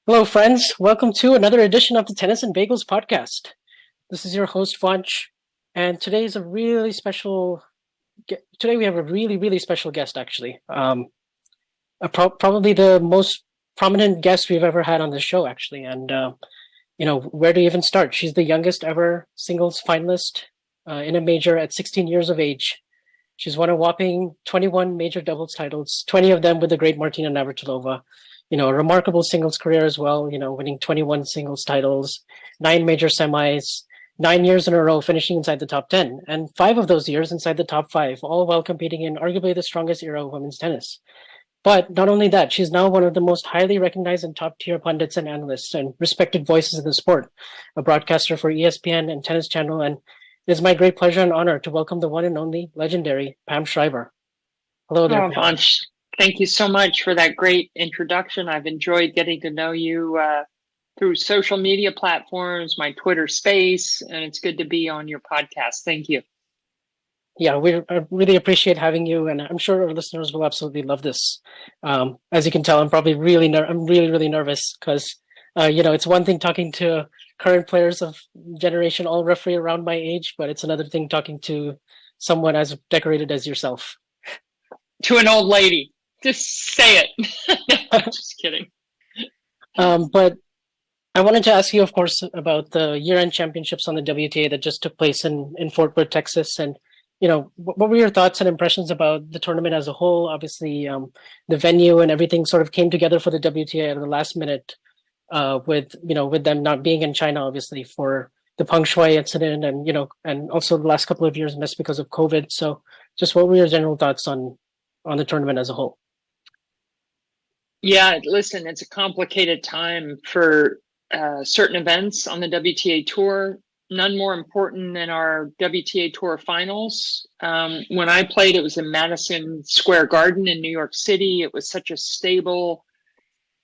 Hello, friends. Welcome to another edition of the Tennis and Bagels podcast. This is your host, Vansh, and today is a really special. Today we have a really special guest, actually. Probably the most prominent guest we've ever had on the show, actually. And where to even start? She's the youngest ever singles finalist in a major at 16 years of age. She's won a whopping 21 major doubles titles, 20 of them with the great Martina Navratilova. A remarkable singles career as well, winning 21 singles titles, nine major semis, 9 years in a row finishing inside the top 10, and five of those years inside the top five, all while competing in arguably the strongest era of women's tennis. But not only that, she's now one of the most highly recognized and top tier pundits and analysts and respected voices in the sport, a broadcaster for ESPN and Tennis Channel. And it is my great pleasure and honor to welcome the one and only legendary Pam Shriver. Hello there, Oh, Pam. Vansh, thank you so much for that great introduction. I've enjoyed getting to know you through social media platforms, my Twitter space, and it's good to be on your podcast. Thank you. Yeah, I really appreciate having you, and I'm sure our listeners will absolutely love this. As you can tell, I'm probably I'm really nervous because, it's one thing talking to current players of generation all roughly around my age, but it's another thing talking to someone as decorated as yourself. To an old lady, just say it. Just kidding. But I wanted to ask you, of course, about the year-end championships on the WTA that just took place in Fort Worth, Texas, and what were your thoughts and impressions about the tournament as a whole? Obviously, the venue and everything sort of came together for the WTA at the last minute, with them not being in China, obviously for the Peng Shuai incident, and also the last couple of years missed because of COVID. So, just what were your general thoughts on the tournament as a whole? Yeah, listen, it's a complicated time for certain events on the WTA Tour. None more important than our WTA Tour Finals. When I played, it was in Madison Square Garden in New York City. It was such a stable,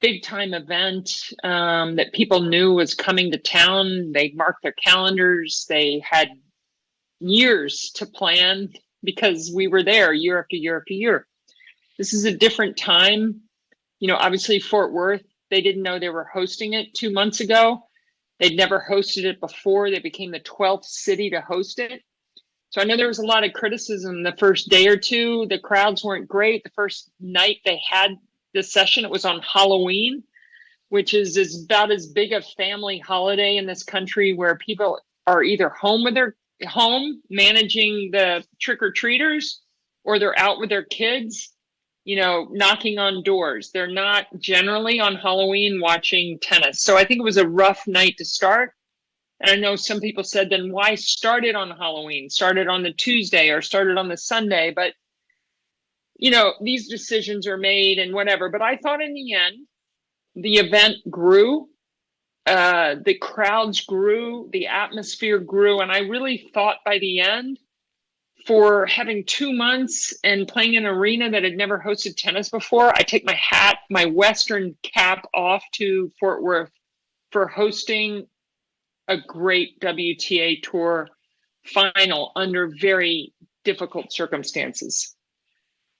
big time event that people knew was coming to town. They marked their calendars. They had years to plan because we were there year after year after year. This is a different time. Obviously Fort Worth, they didn't know they were hosting it 2 months ago. They'd never hosted it before. They became the 12th city to host it. So I know there was a lot of criticism the first day or two. The crowds weren't great. The first night they had this session, it was on Halloween, which is about as big a family holiday in this country where people are either home with their home managing the trick-or-treaters or they're out with their kids, knocking on doors. They're not generally on Halloween watching tennis. So I think it was a rough night to start. And I know some people said, then why start it on Halloween? Start it on the Tuesday or start it on the Sunday. But, these decisions are made and whatever. But I thought in the end, the event grew. The crowds grew. The atmosphere grew. And I really thought by the end, for having 2 months and playing in an arena that had never hosted tennis before, I take my Western cap off to Fort Worth for hosting a great WTA Tour final under very difficult circumstances.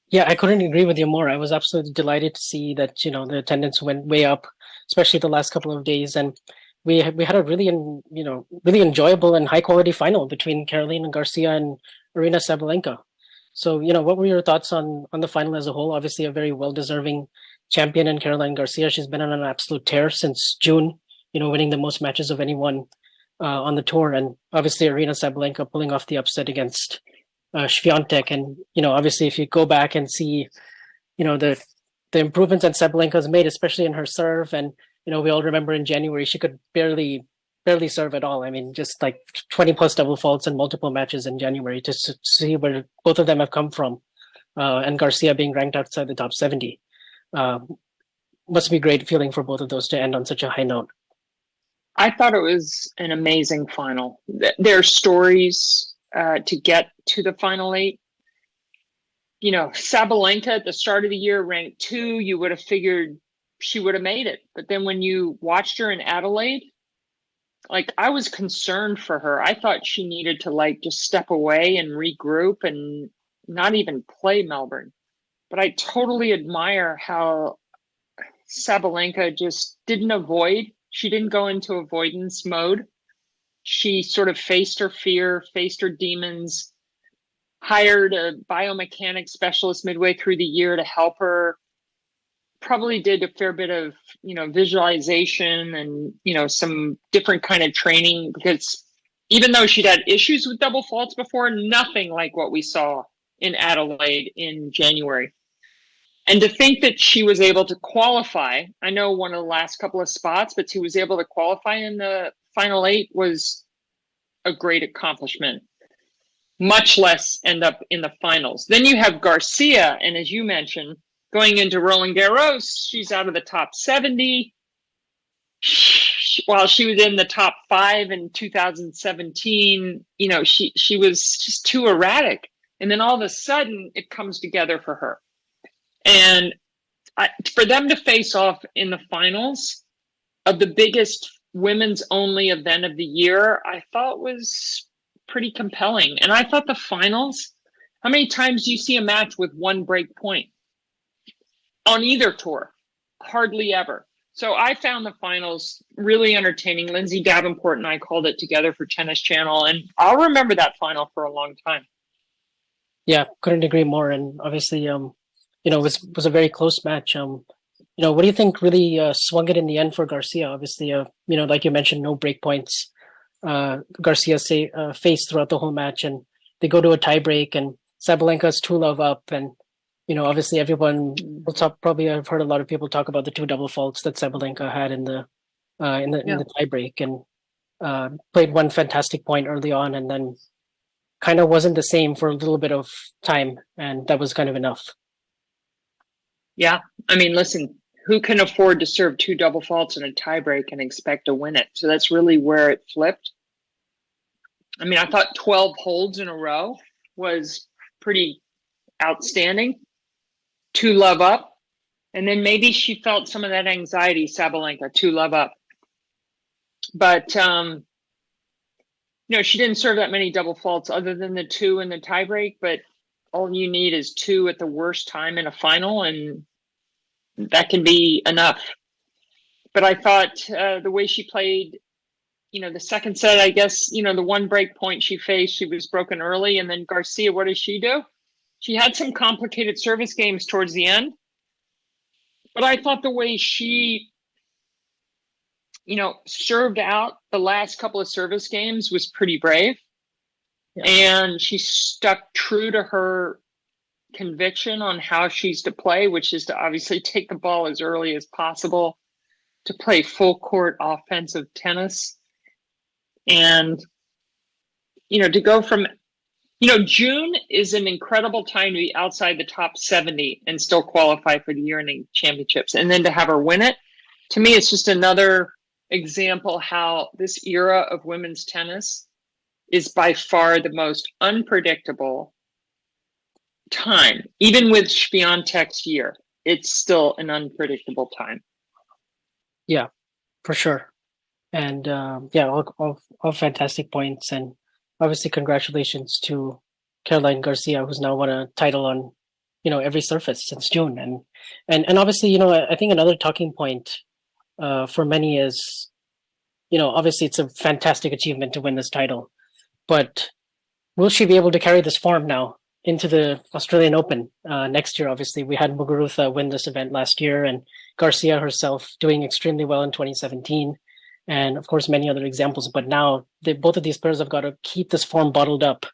Yeah, I couldn't agree with you more. I was absolutely delighted to see that, the attendance went way up, especially the last couple of days. And we had a really enjoyable and high quality final between Caroline Garcia and Arina Sabalenka. So, what were your thoughts on the final as a whole? Obviously, a very well deserving champion in Caroline Garcia. She's been on an absolute tear since June, winning the most matches of anyone on the tour. And obviously, Arina Sabalenka pulling off the upset against Swiatek. And, obviously, if you go back and see, the improvements that Sabalenka's made, especially in her serve, and we all remember in January she could barely serve at all. I mean, just like 20 plus double faults in multiple matches in January to see where both of them have come from, and Garcia being ranked outside the top 70. Must be a great feeling for both of those to end on such a high note. I thought it was an amazing final. Their stories to get to the final eight. Sabalenka at the start of the year ranked 2. You would have figured she would have made it. But then when you watched her in Adelaide, I was concerned for her. I thought she needed to just step away and regroup and not even play Melbourne. But I totally admire how Sabalenka just didn't avoid. She didn't go into avoidance mode. She sort of faced her fear, faced her demons, hired a biomechanics specialist midway through the year to help her, probably did a fair bit of, visualization and, some different kind of training, because even though she'd had issues with double faults before, nothing like what we saw in Adelaide in January. And to think that she was able to qualify, I know won the last couple of spots, but she was able to qualify in the final 8 was a great accomplishment, much less end up in the finals. Then you have Garcia, and as you mentioned, going into Roland Garros, she's out of the top 70. While she was in the top 5 in 2017, she was just too erratic. And then all of a sudden, it comes together for her. And for them to face off in the finals of the biggest women's only event of the year, I thought was pretty compelling. And I thought the finals, how many times do you see a match with one break point on either tour? Hardly ever. So I found the finals really entertaining. Lindsay Davenport and I called it together for Tennis Channel, and I'll remember that final for a long time. Yeah, couldn't agree more. And obviously, it was a very close match. What do you think really swung it in the end for Garcia? Obviously, like you mentioned, no break points. Garcia faced throughout the whole match, and they go to a tie break, and Sabalenka's 2-love up, and obviously everyone will talk. Probably I've heard a lot of people talk about the 2 double faults that Sabalenka had in the tie break, and played one fantastic point early on, and then kind of wasn't the same for a little bit of time, and that was kind of enough. Yeah, I mean, listen, who can afford to serve 2 double faults in a tiebreak and expect to win it? So that's really where it flipped. I mean, I thought 12 holds in a row was pretty outstanding. 2-love up. And then maybe she felt some of that anxiety, Sabalenka, 2-love up. But, she didn't serve that many double faults other than the 2 in the tiebreak, but all you need is 2 at the worst time in a final, and that can be enough. But I thought the way she played, the second set, I guess, the one break point she faced, she was broken early. And then Garcia, what does she do? She had some complicated service games towards the end. But I thought the way she, served out the last couple of service games was pretty brave. Yeah. And she stuck true to her conviction on how she's to play, which is to obviously take the ball as early as possible, to play full court offensive tennis. And, to go from, June is an incredible time to be outside the top 70 and still qualify for the year-ending championships. And then to have her win it, to me, it's just another example how this era of women's tennis is by far the most unpredictable time. Even with Swiatek's year, it's still an unpredictable time. Yeah, for sure. And all fantastic points. And obviously, congratulations to Caroline Garcia, who's now won a title on, every surface since June. And obviously, I think another talking point for many is, obviously it's a fantastic achievement to win this title, but will she be able to carry this form now into the Australian Open next year? Obviously, we had Muguruza win this event last year, and Garcia herself doing extremely well in 2017. And of course, many other examples. But now both of these players have got to keep this form bottled up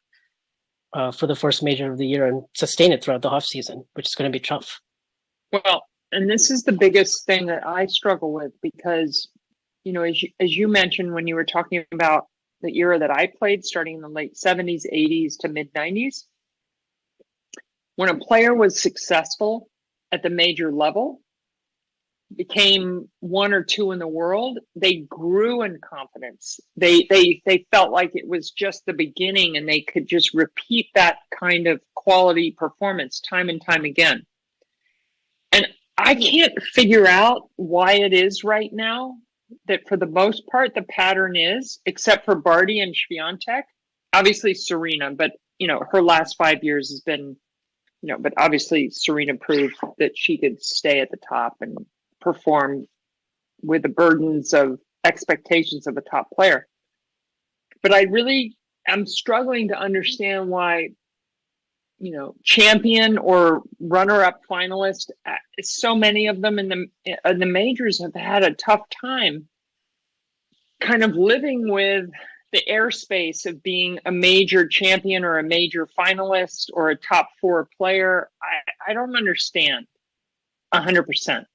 for the first major of the year and sustain it throughout the off season, which is going to be tough. Well, and this is the biggest thing that I struggle with, because, as you mentioned, when you were talking about the era that I played, starting in the late 70s, 80s to mid 90s, when a player was successful at the major level, became 1 or 2 in the world, they grew in confidence. They felt like it was just the beginning, and they could just repeat that kind of quality performance time and time again. And I can't figure out why it is right now that for the most part, the pattern is, except for Barty and Swiatek, obviously Serena, but, her last 5 years has been, but obviously Serena proved that she could stay at the top and perform with the burdens of expectations of a top player. But I really am struggling to understand why, champion or runner-up finalist, so many of them in the majors have had a tough time kind of living with the airspace of being a major champion or a major finalist or a top 4 player. I don't understand 100%.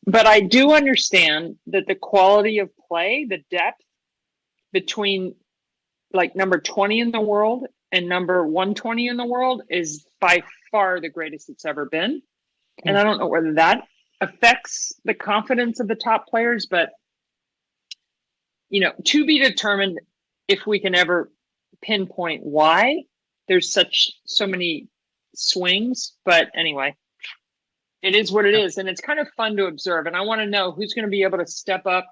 But I do understand that the quality of play, the depth between like number 20 in the world and number 120 in the world is by far the greatest it's ever been. And I don't know whether that affects the confidence of the top players, but to be determined if we can ever pinpoint why there's so many swings. But anyway, it is what it is. And it's kind of fun to observe. And I want to know who's going to be able to step up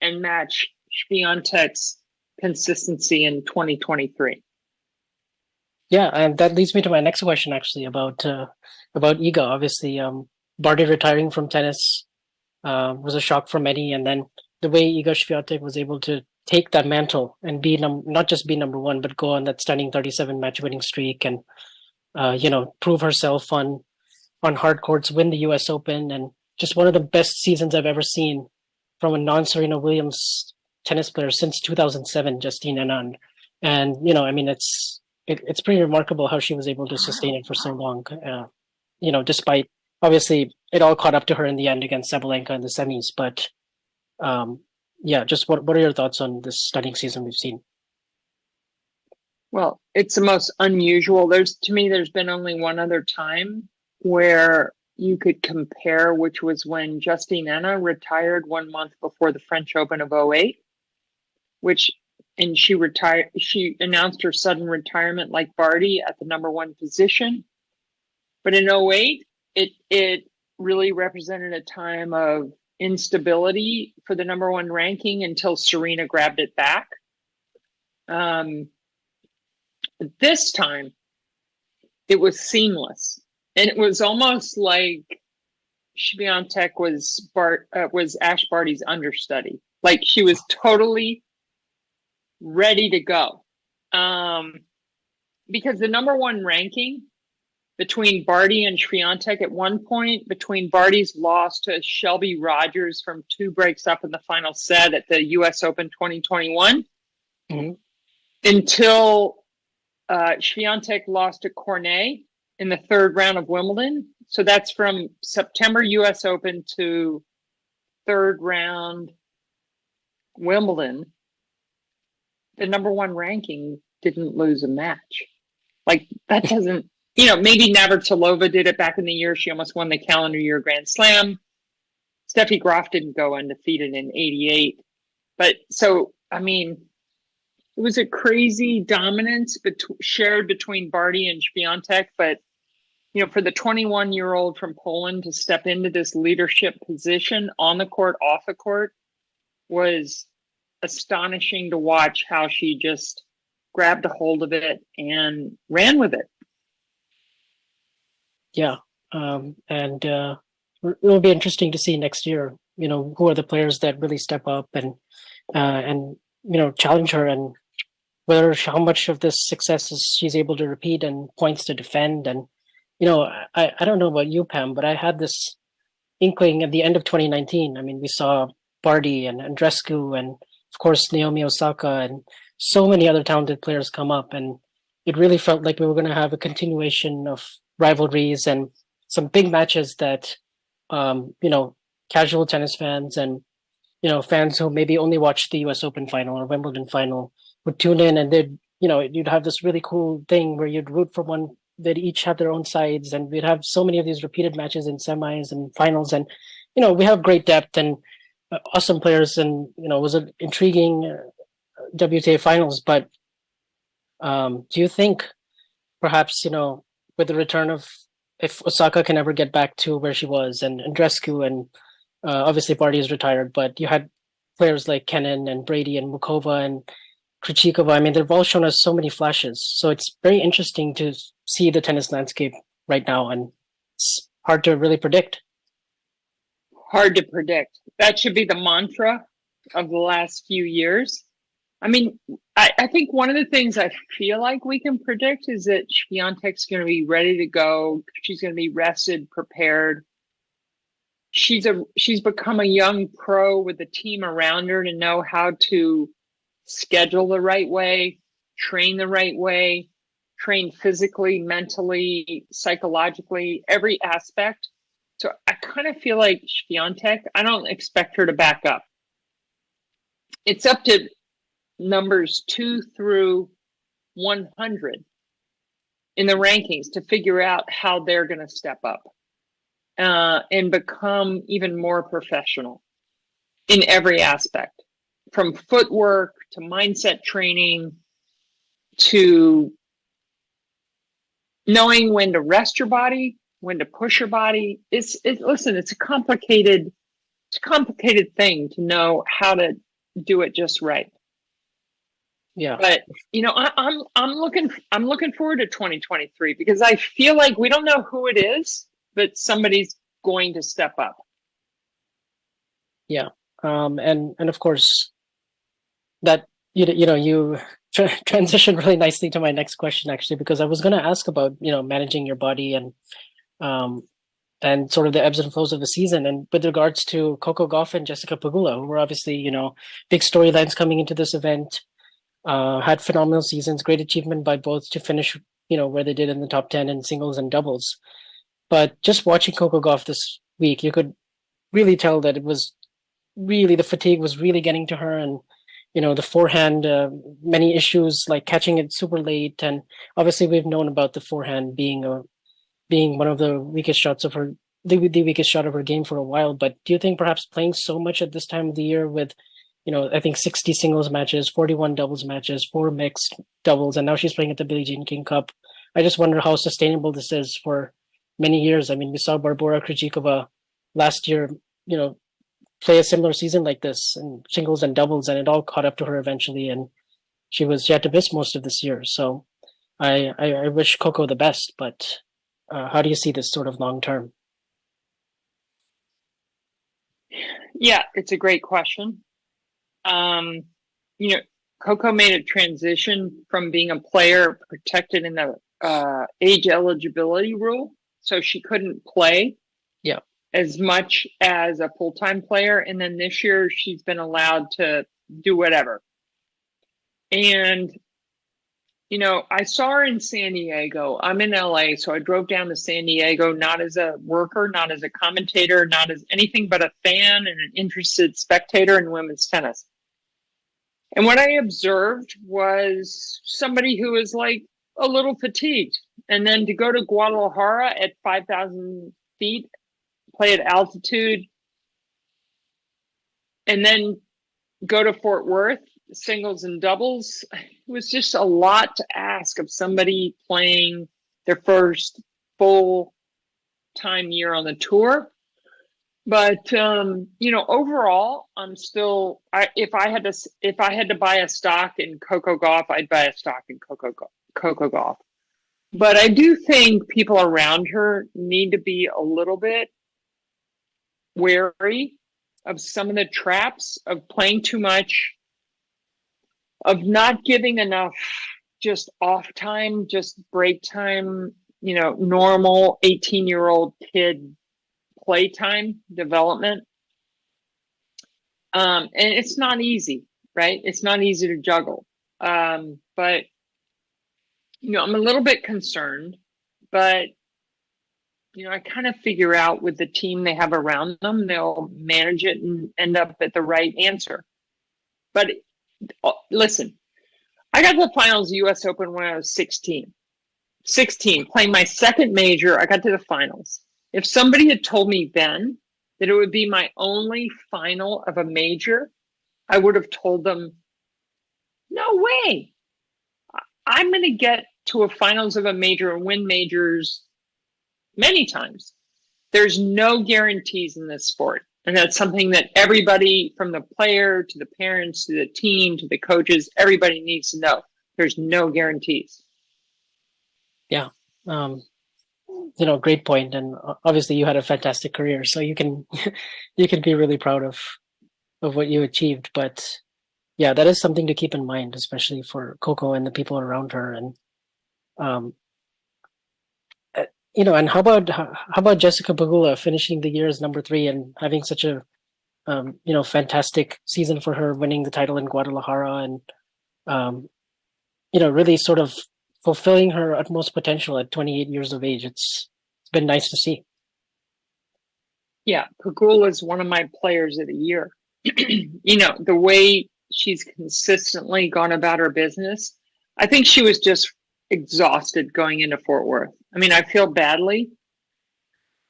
and match Swiatek's consistency in 2023. Yeah, and that leads me to my next question, actually, about Iga. Obviously, Barty retiring from tennis was a shock for many, and then the way Iga Swiatek was able to take that mantle and be not just be number 1, but go on that stunning 37 match winning streak and prove herself on hard courts, win the U.S. Open, and just one of the best seasons I've ever seen from a non-Serena Williams tennis player since 2007, Justine Henin. And it's pretty remarkable how she was able to sustain it for so long. Despite obviously it all caught up to her in the end against Sabalenka in the semis. But just what are your thoughts on this stunning season we've seen? Well, it's the most unusual. There's been only one other time where you could compare, which was when Justine Henin retired 1 month before the French Open of 2008, and she announced her sudden retirement like Barty at the number 1 position. But in 2008, it really represented a time of instability for the number 1 ranking until Serena grabbed it back. This time, it was seamless. And it was almost like Swiatek was Ash Barty's understudy. Like she was totally ready to go. Because the number 1 ranking between Barty and Swiatek at one point, between Barty's loss to Shelby Rogers from 2 breaks up in the final set at the US Open 2021, until Swiatek lost to Cornet in the 3rd round of Wimbledon. So that's from September US Open to 3rd round Wimbledon. The number 1 ranking didn't lose a match. Like that doesn't, maybe Navratilova did it back in the year. She almost won the calendar year Grand Slam. Steffi Graf didn't go undefeated in 88. But so, it was a crazy dominance shared between Barty and Swiatek. But, for the 21-year-old from Poland to step into this leadership position on the court, off the court, was astonishing to watch how she just grabbed a hold of it and ran with it. Yeah. And it'll be interesting to see next year, who are the players that really step up and challenge her, and how much of this success is she's able to repeat and points to defend. And, I don't know about you, Pam, but I had this inkling at the end of 2019. We saw Barty and Andreescu and, of course, Naomi Osaka and so many other talented players come up. And it really felt like we were going to have a continuation of rivalries and some big matches that, casual tennis fans and, fans who maybe only watched the US Open final or Wimbledon final would tune in, and you'd have this really cool thing where you'd root for one. They'd each have their own sides, and we'd have so many of these repeated matches in semis and finals. And, we have great depth and awesome players, and, it was an intriguing WTA finals. But do you think perhaps, with the return of, if Osaka can ever get back to where she was, and Andreescu and obviously Barty is retired, but you had players like Kenin and Brady and Mukova and Krejcikova. They've all shown us so many flashes. So it's very interesting to see the tennis landscape right now, and it's hard to really predict. hard to predict. That should be the mantra of the last few years. I mean, I think one of the things I feel like we can predict is that Swiatek's going to be ready to go. She's going to be rested, prepared. She's become a young pro with a team around her to know how to schedule the right way, train the right way, train physically, mentally, psychologically, every aspect. So I kind of feel like Swiatek, I don't expect her to back up. It's up to numbers 2 through 100 in the rankings to figure out how they're going to step up and become even more professional in every aspect, from footwork to mindset training to knowing when to rest your body, when to push your body. Listen, it's a complicated thing to know how to do it just right. Yeah. But I'm looking forward to 2023 because I feel like we don't know who it is, but somebody's going to step up. Yeah. And of course that you transitioned really nicely to my next question, actually, because I was going to ask about, managing your body and sort of the ebbs and flows of the season. And with regards to Coco Gauff and Jessica Pegula, who were obviously, big storylines coming into this event, had phenomenal seasons, great achievement by both to finish, where they did in the top 10 in singles and doubles. But just watching Coco Gauff this week, you could really tell that it was really, the fatigue was really getting to her. And, the forehand, many issues like catching it super late. And obviously we've known about the forehand being one of the weakest shots of her, the weakest shot of her game for a while. But do you think perhaps playing so much at this time of the year with, I think 60 singles matches, 41 doubles matches, 4 mixed doubles, and now she's playing at the Billie Jean King Cup. I just wonder how sustainable this is for many years. I mean, we saw Barbora Krejcikova last year, play a similar season like this in singles and doubles, and it all caught up to her eventually, and she had to miss most of this year. So I wish Coco the best, but how do you see this sort of long term? Yeah, it's a great question. Coco made a transition from being a player protected in the age eligibility rule, so she couldn't play as much as a full-time player. And then this year she's been allowed to do whatever. And, I saw her in San Diego. I'm in LA, so I drove down to San Diego, not as a worker, not as a commentator, not as anything but a fan and an interested spectator in women's tennis. And what I observed was somebody who was like a little fatigued. And then to go to Guadalajara at 5,000 feet, play at altitude, and then go to Fort Worth, singles and doubles, it was just a lot to ask of somebody playing their first full-time year on the tour. But overall, I'm still. If I had to buy a stock in Coco Gauff, I'd buy a stock in Coco Gauff. But I do think people around her need to be a little bit wary of some of the traps of playing too much, of not giving enough just off time, just break time. Normal 18-year-old kid playtime development. And it's not easy, right? It's not easy to juggle. But, I'm a little bit concerned, but, I kind of figure out with the team they have around them, they'll manage it and end up at the right answer. But listen, I got to the finals US Open when I was 16, playing my second major. I got to the finals. If somebody had told me then that it would be my only final of a major, I would have told them, no way. I'm going to get to a finals of a major and win majors many times. There's no guarantees in this sport. And that's something that everybody, from the player to the parents to the team to the coaches, everybody needs to know. There's no guarantees. Yeah. great point. And obviously you had a fantastic career, so you can you can be really proud of what you achieved. But yeah, that is something to keep in mind, especially for Coco and the people around her. And um, and how about Jessica Pegula finishing the year as number three and having such a fantastic season for her, winning the title in Guadalajara and um, really sort of fulfilling her utmost potential at 28 years of age. It's been nice to see. Yeah, Pagula is one of my players of the year. The way she's consistently gone about her business, I think she was just exhausted going into Fort Worth. I mean, I feel badly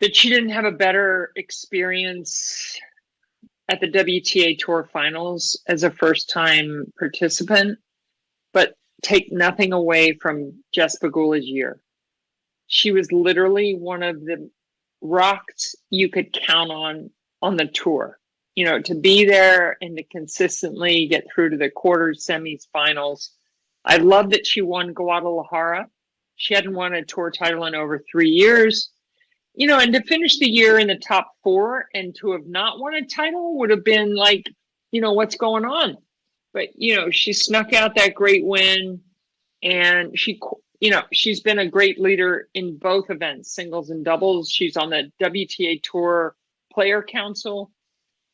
that she didn't have a better experience at the WTA Tour Finals as a first time participant, but take nothing away from Jess Pegula's year. She was literally one of the rocks you could count on the tour. To be there and to consistently get through to the quarters, semis, finals. I love that she won Guadalajara. She hadn't won a tour title in over 3 years. And to finish the year in the top four and to have not won a title would have been like, what's going on? But, she snuck out that great win, and she's been a great leader in both events, singles and doubles. She's on the WTA Tour Player Council.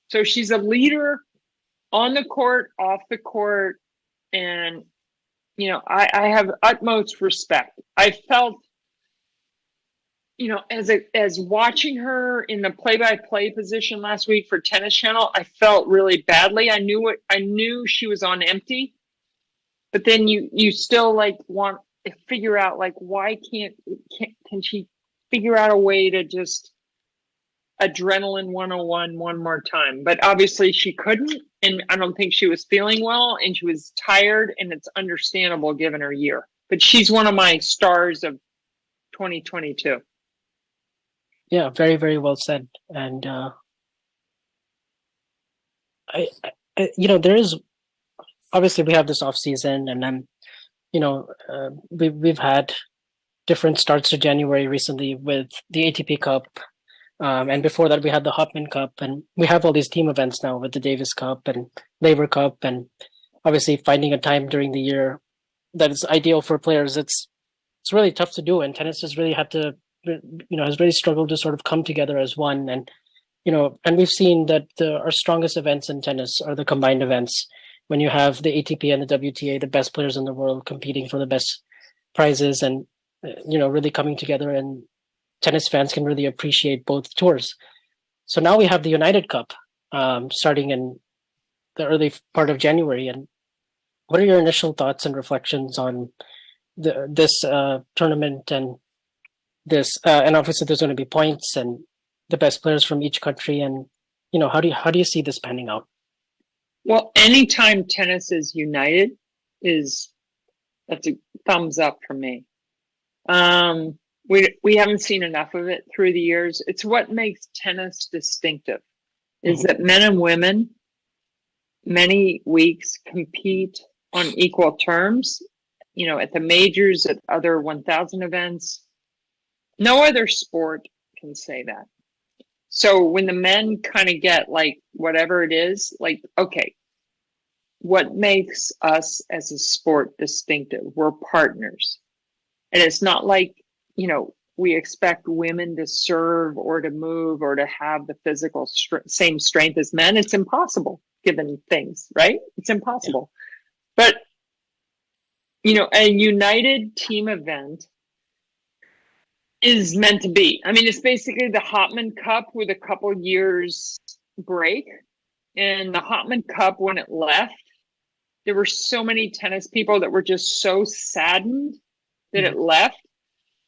So she's a leader on the court, off the court. And, I have utmost respect. I felt, as watching her in the play-by-play position last week for Tennis Channel, I felt really badly. I knew she was on empty, but then you still want to figure out why can she figure out a way to just adrenaline 101 one more time? But obviously she couldn't, and I don't think she was feeling well, and she was tired, and it's understandable given her year. But she's one of my stars of 2022. Yeah, very, very well said. And there is obviously we have this off season, and then we've had different starts to January recently with the ATP Cup, and before that we had the Hopman Cup, and we have all these team events now with the Davis Cup and Labor Cup, and obviously finding a time during the year that is ideal for players. It's really tough to do, and tennis has really had to has really struggled to sort of come together as one. And and we've seen that our strongest events in tennis are the combined events, when you have the ATP and the WTA, the best players in the world competing for the best prizes, and really coming together, and tennis fans can really appreciate both tours. So now we have the United Cup starting in the early part of January. And what are your initial thoughts and reflections on this tournament, and this and obviously there's going to be points and the best players from each country, and how do you see this panning out? Well, anytime tennis is united that's a thumbs up for me. We haven't seen enough of it through the years. It's what makes tennis distinctive, is that men and women many weeks compete on equal terms, at the majors, at other 1,000 events. No other sport can say that. So when the men kind of get whatever it is, okay, what makes us as a sport distinctive? We're partners. And it's not we expect women to serve or to move or to have the physical same strength as men. It's impossible given things, right? It's impossible. Yeah. But, a united team event is meant to be. I mean, it's basically the Hopman Cup with a couple years break. And the Hopman Cup, when it left, there were so many tennis people that were just so saddened that it left.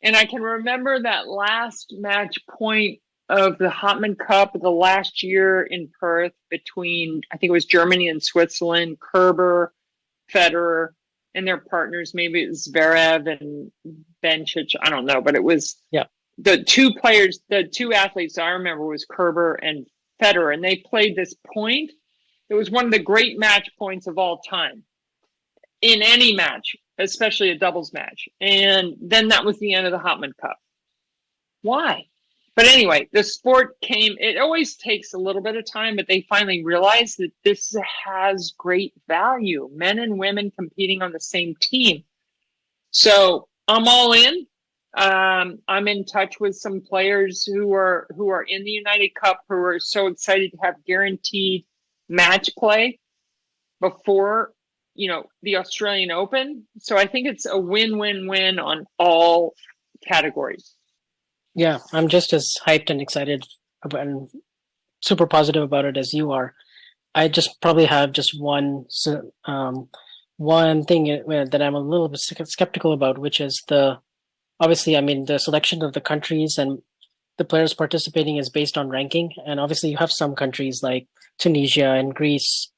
And I can remember that last match point of the Hopman Cup the last year in Perth between, I think it was Germany and Switzerland, Kerber, Federer, and their partners. Maybe it was Zverev and Bencic. I don't know, but it was the two athletes I remember was Kerber and Federer, and they played this point. It was one of the great match points of all time in any match, especially a doubles match. And then that was the end of the Hopman Cup. Why? But anyway, the sport came, it always takes a little bit of time, but they finally realized that this has great value. Men and women competing on the same team. So I'm all in. I'm in touch with some players who are in the United Cup who are so excited to have guaranteed match play before the Australian Open. So I think it's a win-win-win on all categories. Yeah, I'm just as hyped and excited about, and super positive about it as you are. I just probably have just one thing that I'm a little bit skeptical about, which is obviously, I mean, the selection of the countries and the players participating is based on ranking. And obviously you have some countries like Tunisia and Greece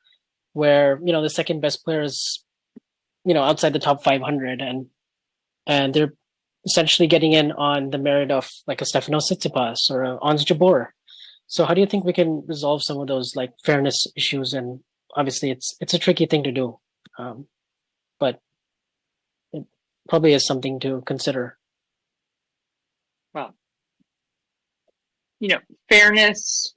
where, the second best player is, outside the top 500 and they're essentially getting in on the merit of like a Stefanos Tsitsipas or a Ons Jabeur. So how do you think we can resolve some of those like fairness issues? And obviously it's a tricky thing to do, but it probably is something to consider. Well, fairness,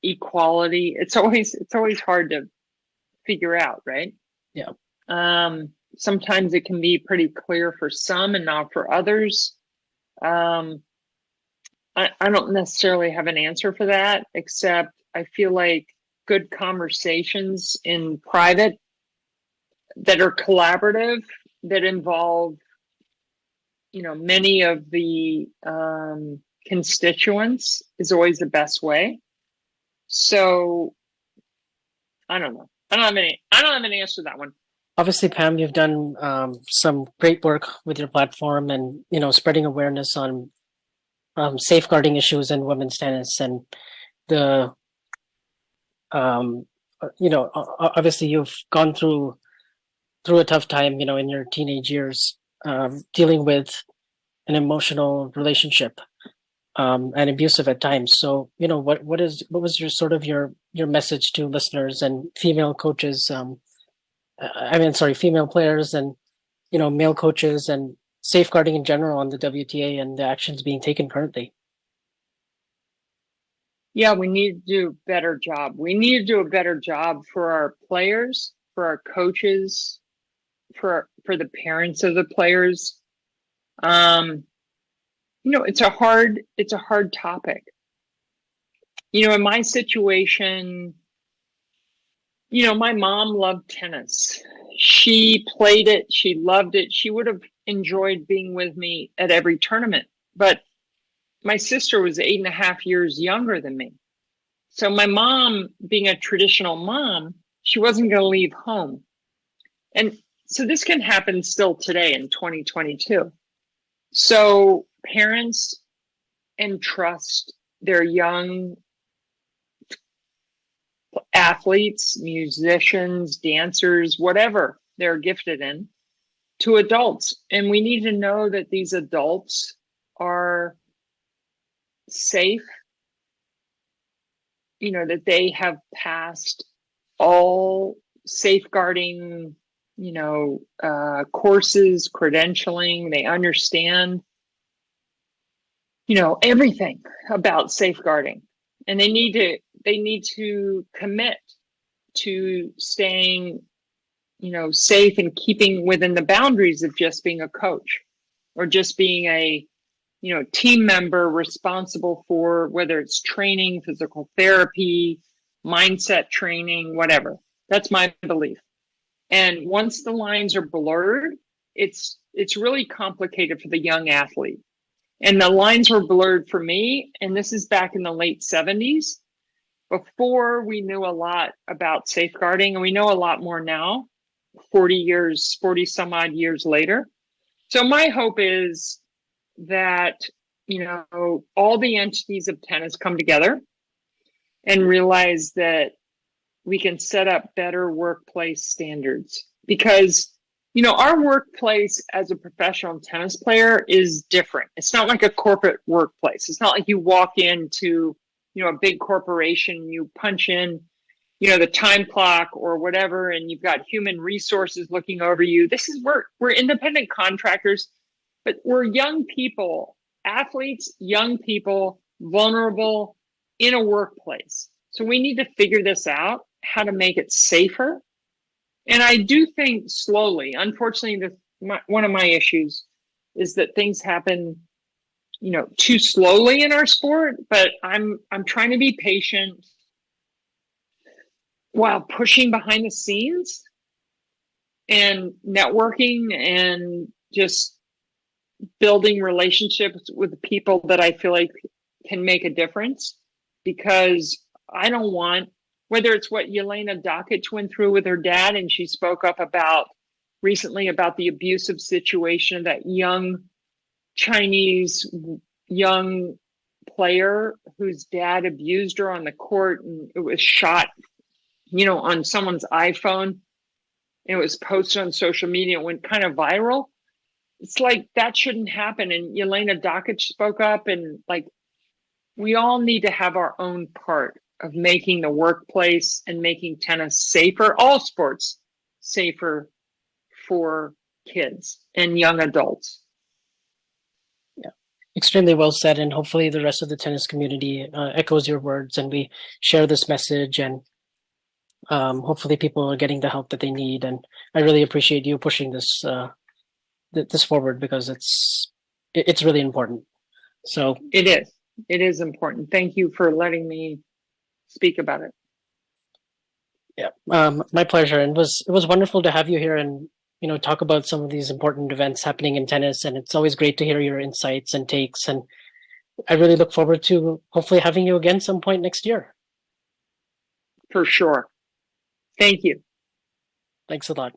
equality, it's always hard to figure out, right? Yeah. Sometimes it can be pretty clear for some and not for others. I don't necessarily have an answer for that, except I feel like good conversations in private that are collaborative, that involve, many of the constituents is always the best way. So I don't know. I don't have an answer to that one. Obviously, Pam, you've done some great work with your platform and spreading awareness on safeguarding issues in women's tennis and the obviously you've gone through a tough time in your teenage years dealing with an emotional relationship and abusive at times. So what was your sort of your message to listeners and female coaches, female players and male coaches and safeguarding in general on the WTA and the actions being taken currently? Yeah, we need to do a better job. We need to do a better job for our players, for our coaches, for the parents of the players. It's a hard topic. In my situation, my mom loved tennis. She played it. She loved it. She would have enjoyed being with me at every tournament, but my sister was 8.5 years younger than me. So my mom, being a traditional mom, she wasn't going to leave home. And so this can happen still today in 2022. So parents entrust their young athletes, musicians, dancers, whatever they're gifted in, to adults. And we need to know that these adults are safe, that they have passed all safeguarding, courses, credentialing. They understand, everything about safeguarding, and they need to commit to staying, safe and keeping within the boundaries of just being a coach or just being a, team member responsible for whether it's training, physical therapy, mindset training, whatever. That's my belief. And once the lines are blurred, it's really complicated for the young athlete. And the lines were blurred for me, and this is back in the late 70s, before we knew a lot about safeguarding, and we know a lot more now, 40 some odd years later. So my hope is that, all the entities of tennis come together and realize that we can set up better workplace standards, because, our workplace as a professional tennis player is different. It's not like a corporate workplace. It's not like you walk into, a big corporation, you punch in, the time clock or whatever, and you've got human resources looking over you. We're independent contractors, but we're young people athletes, young people, vulnerable in a workplace. So we need to figure this out, how to make it safer. And I do think slowly, unfortunately, one of my issues is that things happen, too slowly in our sport, but I'm trying to be patient while pushing behind the scenes and networking and just building relationships with the people that I feel like can make a difference, because I don't want, whether it's what Yelena Dokic went through with her dad, and she spoke up about recently about the abusive situation of that young Chinese young player whose dad abused her on the court, and it was shot, on someone's iPhone. It was posted on social media. It went kind of viral. It's like that shouldn't happen. And Yelena Dokic spoke up, and like, we all need to have our own part of making the workplace and making tennis safer, all sports safer for kids and young adults. Yeah, extremely well said. And hopefully the rest of the tennis community echoes your words, and we share this message, and hopefully people are getting the help that they need. And I really appreciate you pushing this this forward, because it's really important. So it is important. Thank you for letting me speak about it. Yeah, my pleasure. And it was wonderful to have you here and talk about some of these important events happening in tennis. And it's always great to hear your insights and takes. And I really look forward to hopefully having you again some point next year. For sure. Thank you. Thanks a lot.